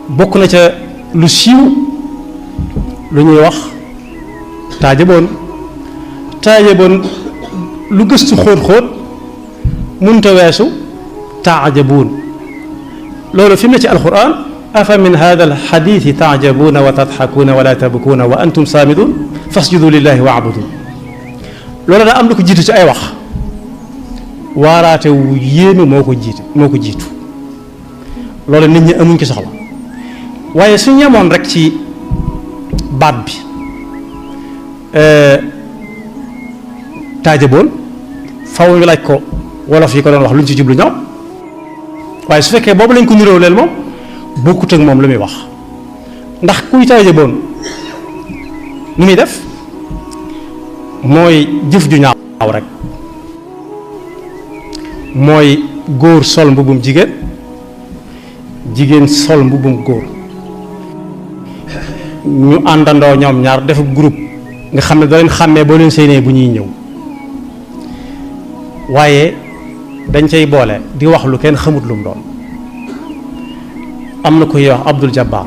bokk na ca lu siiw lu ñuy wax taajaboon lu gëstu xóot munta weesu taajabuun loolu fi mu ne ci alquran afa min hada alxadithi taajabuuna wa tadxakuuna wala tabkuuna wa antum saamidun fasjudu lillahi waabudu loolu daa am lu ko jiitu ci ay wax waaraate wu yéeme moo ko jiitu loolu nit ñi amuñ ci soxla waaye su ñemoon rek ci baat bi taajaboon faw ñu laaj ko wolof yi ko doon wax luñ ci jublu ñoom waaye su fekkee boobu lañ ko niróo leel moom bokkut ak moom lu muy wax ndax kuy taajaboon nu muy def mooy jëf ju ñaaw rek mooy góor sol mbubum jigéen sol mbubum góor ñu àndandoo ñoom ñaar def groupe nga xam ne doo leen xàmmee boo leen séenee bu ñuy ñëw waaye dañ cay boole di wax lu kenn xamut lu mu doon am na ko yow Abdul Jabbar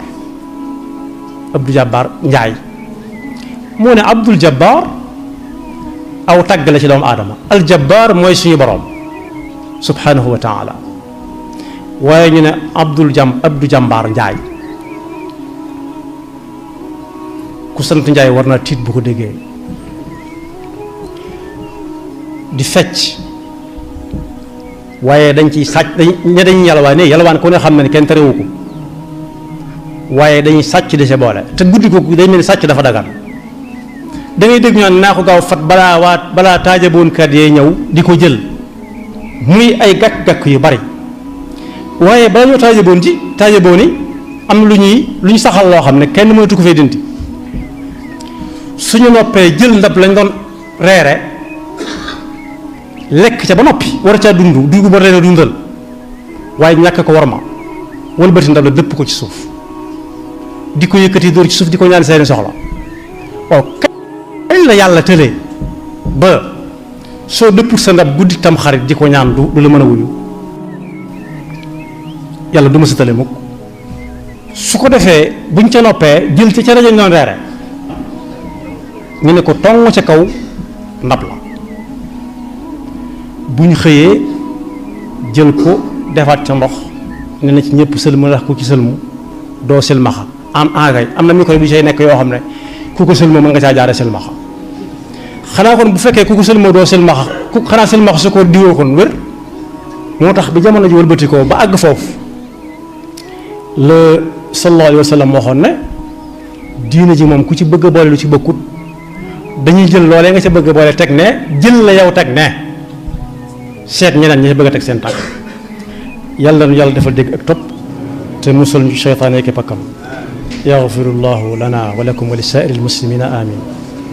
Njaay moo ne Abdul Jabbar aw tagg la ci doomu aadama al Jabbar mooy suñu borom subhanahu wa taala waaye ñu ne Abdou Jàmbaar Njaay ku sant Njaay war naa tiit bu ko déggee di fecc waaye dañ ciy sàcc dañuy yalwaan ku ne xam ne kenn terewu ko waaye dañuy sàcc di sa boole te guddi ko day mel ni sàcc dafa dagan da ngay dégg ñu naan naa ko gaaw fat balaa taajaboonkat yee ñëw di ko jël muy ay gàkk-gàkk yu bari waaye bala ñoo taajaboon yi am na lu ñu saxal loo xam ne kenn mënatu ko fee dindi suñu noppee jël ndab lañ doon reere lekk ca ba noppi war a caa dugg ba leen a dundal waaye ñàkk ko war ma wëlbati ndab la dëpp ko ci suuf di ko yëkkati dóor ci suuf di ko ñaan seeni soxla waaw kañ la yàlla tëlee ba soo dëppul sa ndab guddi tam xarit di ko ñaan du la mën a wuyu yàlla du ma sa tële mukk su ko defee buñ ca noppee jël ca rajo ñu doon reere ñu ne ko tong ca kaw ndab la buñ xëyee jël ko defaat ca ndox ne na ci ñëpp sëlmu ndax ku ci sëlmu doo silmaxa am na micro bi say nekk yoo xam ne ku ko sëlmoo mën nga caa jaare silmaxa xanaa kon bu fekkee ku ko sëlmoo doo silmaxa xanaa silmaxa su ko diwoo kon wér moo tax bi jamono ji wëlbatikoo ba àgg foofu la sallallahu alayhi wa sallam waxoon ne diina ji moom ku ci bëgg a boole lu ci bokkut dañuy jël loolee nga ca bëgg a boole teg ne jël la yow teg ne seet ñeneen ñi ca bëgg a teg seen tànk yàlla nu yàlla dafa dégg ak topp te musal ñu seytaane ki pakkam yaxfirullahu lana wa lakum wa li saa'iril muslimina amin